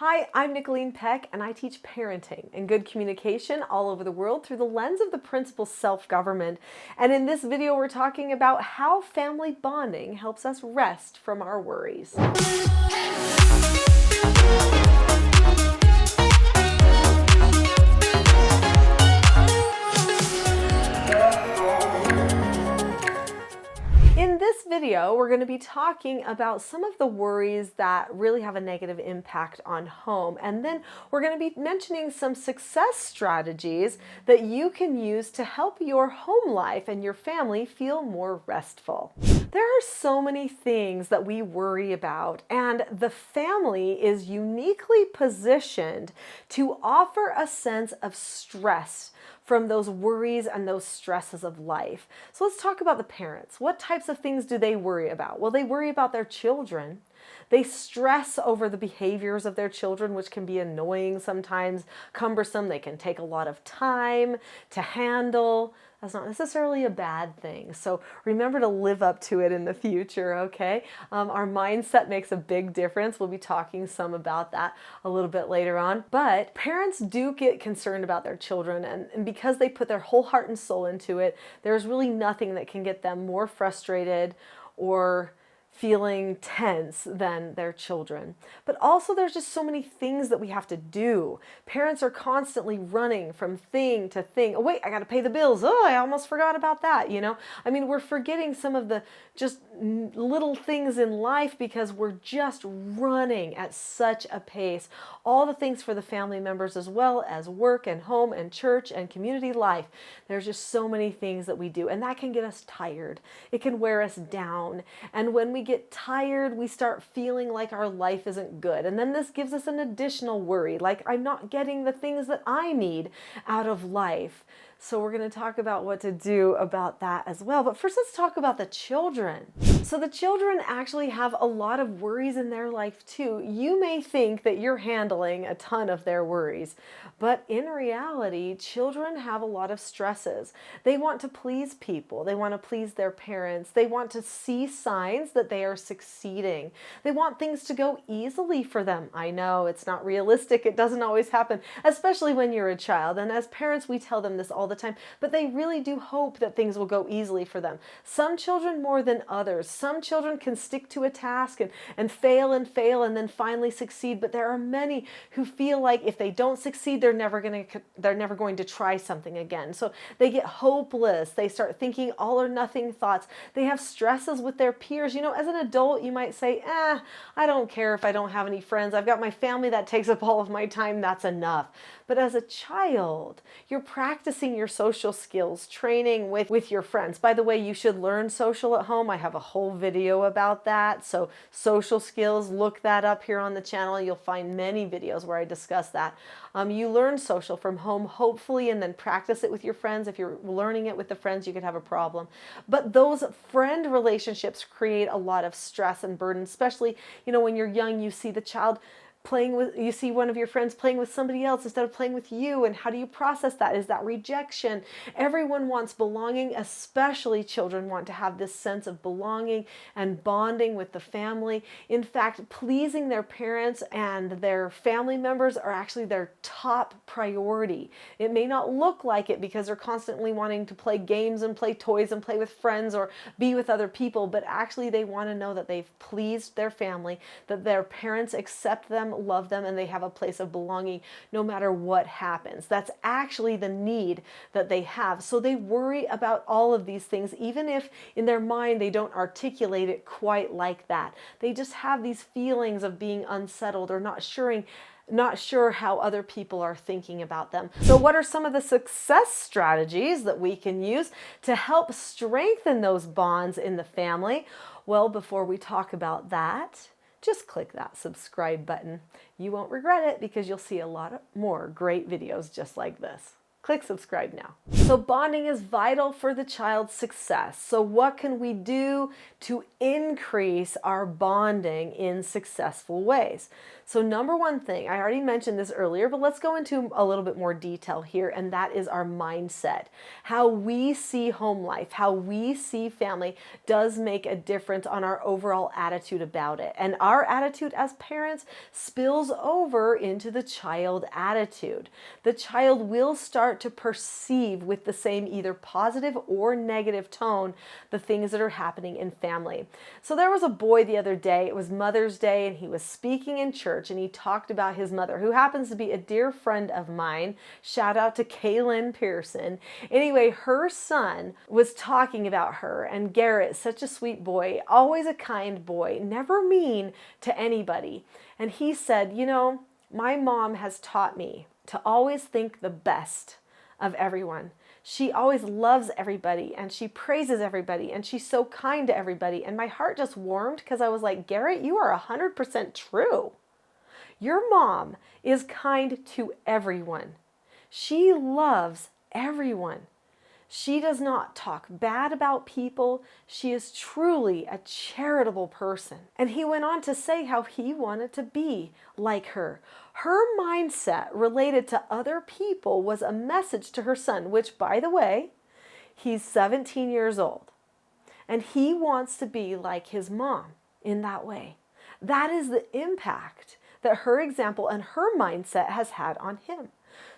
Hi, I'm Nicholeen Peck, and I teach parenting and good communication all over the world through the lens of the principle self-government. And in this video, we're talking about how family bonding helps us rest from our worries. In this video, we're going to be talking about some of the worries that really have a negative impact on home. And then we're going to be mentioning some success strategies that you can use to help your home life and your family feel more restful. There are so many things that we worry about, and the family is uniquely positioned to offer a sense of stress from those worries and those stresses of life. So let's talk about the parents. What types of things do they worry about? Well, they worry about their children. They stress over the behaviors of their children, which can be annoying sometimes, cumbersome. They can take a lot of time to handle. That's not necessarily a bad thing. So remember to live up to it in the future, okay? Our mindset makes a big difference. We'll be talking some about that a little bit later on. But parents do get concerned about their children, and because they put their whole heart and soul into it, there's really nothing that can get them more frustrated or feeling tense than their children. But also there's just so many things that we have to do. Parents are constantly running from thing to thing. Oh wait, I got to pay the bills. Oh, I almost forgot about that, you know? I mean, we're forgetting some of the just little things in life because we're just running at such a pace. All the things for the family members as well as work and home and church and community life. There's just so many things that we do, and that can get us tired. It can wear us down. And when we get tired, we start feeling like our life isn't good. And then this gives us an additional worry, like I'm not getting the things that I need out of life. So we're going to talk about what to do about that as well. But first, let's talk about the children. So the children actually have a lot of worries in their life too. You may think that you're handling a ton of their worries, but in reality, children have a lot of stresses. They want to please people. They want to please their parents. They want to see signs that they are succeeding. They want things to go easily for them. I know it's not realistic. It doesn't always happen, especially when you're a child. And as parents, we tell them this all the time, but they really do hope that things will go easily for them. Some children more than others. Some children can stick to a task and fail and then finally succeed, but there are many who feel like if they don't succeed, they're never going to try something again. So they get hopeless. They start thinking all or nothing thoughts. They have stresses with their peers. You know, as an adult, you might say, I don't care if I don't have any friends. I've got my family that takes up all of my time. That's enough. But as a child, you're practicing your social skills, training with your friends. By the way, you should learn social at home. I have a whole video about that. So social skills, look that up here on the channel. You'll find many videos where I discuss that. You learn social from home, hopefully, and then practice it with your friends. If you're learning it with the friends, you could have a problem. But those friend relationships create a lot of stress and burden, especially, you know, when you're young, you see the child you see one of your friends playing with somebody else instead of playing with you. And how do you process that? Is that rejection? Everyone wants belonging, especially children want to have this sense of belonging and bonding with the family. In fact, pleasing their parents and their family members are actually their top priority. It may not look like it because they're constantly wanting to play games and play toys and play with friends or be with other people, but actually they want to know that they've pleased their family, that their parents accept them, love them, and they have a place of belonging no matter what happens. That's actually the need that they have. So they worry about all of these things, even if in their mind they don't articulate it quite like that. They just have these feelings of being unsettled or not sure how other people are thinking about them. So what are some of the success strategies that we can use to help strengthen those bonds in the family? Well, before we talk about that, just click that subscribe button. You won't regret it because you'll see a lot more great videos just like this. Click subscribe now. So bonding is vital for the child's success. So what can we do to increase our bonding in successful ways? So number one thing, I already mentioned this earlier, but let's go into a little bit more detail here, and that is our mindset. How we see home life, how we see family does make a difference on our overall attitude about it. And our attitude as parents spills over into the child attitude. The child will start to perceive with the same either positive or negative tone the things that are happening in family. So there was a boy the other day, it was Mother's Day, and he was speaking in church, and he talked about his mother, who happens to be a dear friend of mine. Shout out to Kaylin Pearson. Anyway, her son was talking about her, and Garrett, such a sweet boy, always a kind boy, never mean to anybody. And he said, my mom has taught me to always think the best of everyone. She always loves everybody, and she praises everybody, and she's so kind to everybody. And my heart just warmed because I was like, Garrett, you are 100% true. Your mom is kind to everyone. She loves everyone. She does not talk bad about people. She is truly a charitable person. And he went on to say how he wanted to be like her. Her mindset related to other people was a message to her son, which, by the way, he's 17 years old. And he wants to be like his mom in that way. That is the impact that her example and her mindset has had on him.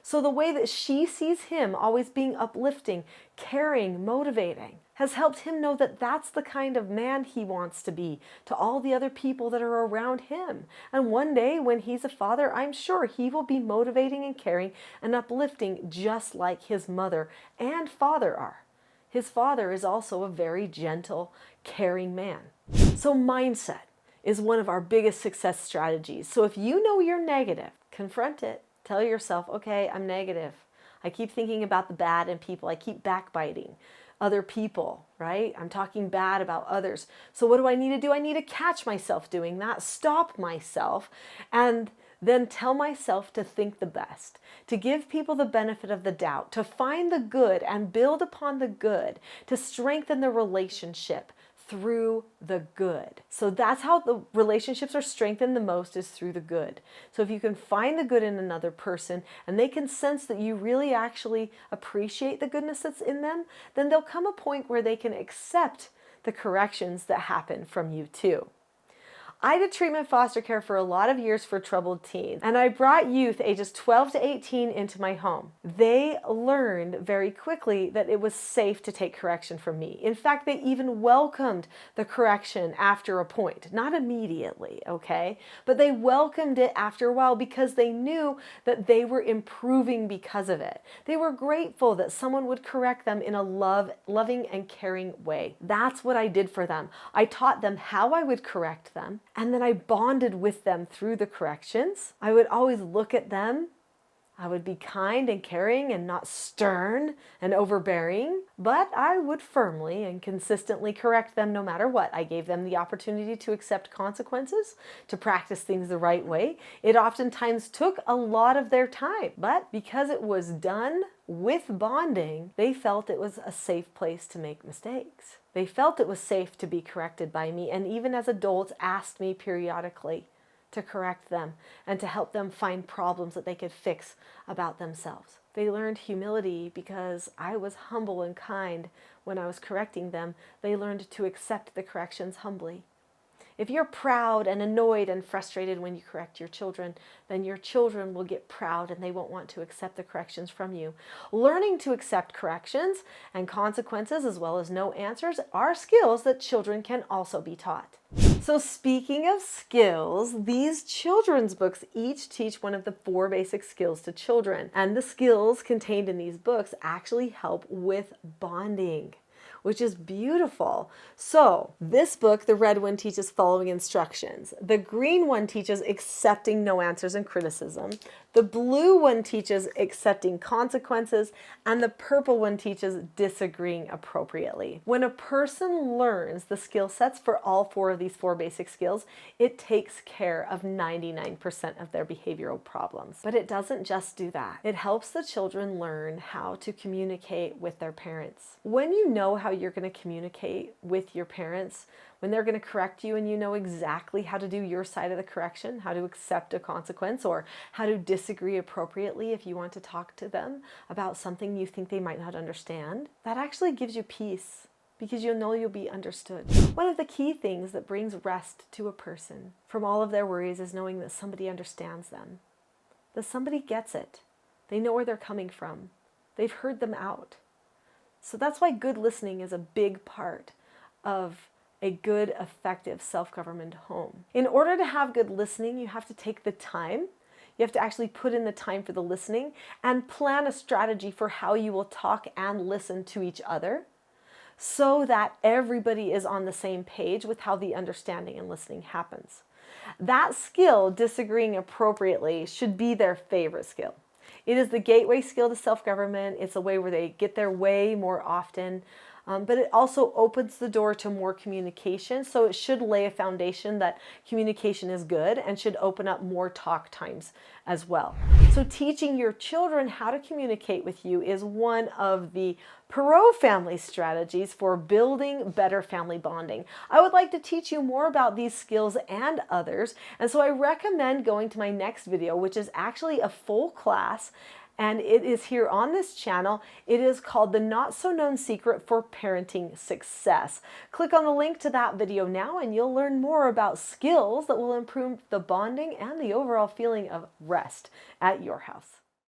So the way that she sees him always being uplifting, caring, motivating, has helped him know that that's the kind of man he wants to be to all the other people that are around him. And one day when he's a father, I'm sure he will be motivating and caring and uplifting just like his mother and father are. His father is also a very gentle, caring man. So mindset is one of our biggest success strategies. So if you know you're negative, confront it. Tell yourself, okay, I'm negative. I keep thinking about the bad in people. I keep backbiting other people, right? I'm talking bad about others. So what do I need to do? I need to catch myself doing that, stop myself, and then tell myself to think the best, to give people the benefit of the doubt, to find the good and build upon the good, to strengthen the relationship through the good. So that's how the relationships are strengthened the most, is through the good. So if you can find the good in another person and they can sense that you really actually appreciate the goodness that's in them, then there'll come a point where they can accept the corrections that happen from you too. I did treatment foster care for a lot of years for troubled teens, and I brought youth ages 12 to 18 into my home. They learned very quickly that it was safe to take correction from me. In fact, they even welcomed the correction after a point, not immediately, okay? But they welcomed it after a while because they knew that they were improving because of it. They were grateful that someone would correct them in a loving and caring way. That's what I did for them. I taught them how I would correct them. And then I bonded with them through the corrections. I would always look at them. I would be kind and caring and not stern and overbearing, but I would firmly and consistently correct them no matter what. I gave them the opportunity to accept consequences, to practice things the right way. It oftentimes took a lot of their time, but because it was done with bonding, they felt it was a safe place to make mistakes. They felt it was safe to be corrected by me, and even as adults asked me periodically to correct them and to help them find problems that they could fix about themselves. They learned humility because I was humble and kind when I was correcting them. They learned to accept the corrections humbly. If you're proud and annoyed and frustrated when you correct your children, then your children will get proud and they won't want to accept the corrections from you. Learning to accept corrections and consequences as well as no answers are skills that children can also be taught. So speaking of skills, these children's books each teach one of the 4 basic skills to children. And the skills contained in these books actually help with bonding, which is beautiful. So this book, the red one, teaches following instructions. The green one teaches accepting no answers and criticism. The blue one teaches accepting consequences. And the purple one teaches disagreeing appropriately. When a person learns the skill sets for all 4 of these 4 basic skills, it takes care of 99% of their behavioral problems. But it doesn't just do that. It helps the children learn how to communicate with their parents. When you know how how you're going to communicate with your parents when they're going to correct you and you know exactly how to do your side of the correction, how to accept a consequence, or how to disagree appropriately if you want to talk to them about something you think they might not understand. That actually gives you peace because you'll know you'll be understood. One of the key things that brings rest to a person from all of their worries is knowing that somebody understands them, that somebody gets it. They know where they're coming from. They've heard them out. So that's why good listening is a big part of a good, effective, self-government home. In order to have good listening, you have to take the time. You have to actually put in the time for the listening and plan a strategy for how you will talk and listen to each other so that everybody is on the same page with how the understanding and listening happens. That skill, disagreeing appropriately, should be their favorite skill. It is the gateway skill to self-government. It's a way where they get their way more often, but it also opens the door to more communication. So it should lay a foundation that communication is good and should open up more talk times as well. So teaching your children how to communicate with you is one of the Perot family strategies for building better family bonding. I would like to teach you more about these skills and others, and so I recommend going to my next video, which is actually a full class, and it is here on this channel. It is called The Not So Known Secret for Parenting Success. Click on the link to that video now and you'll learn more about skills that will improve the bonding and the overall feeling of rest at your house.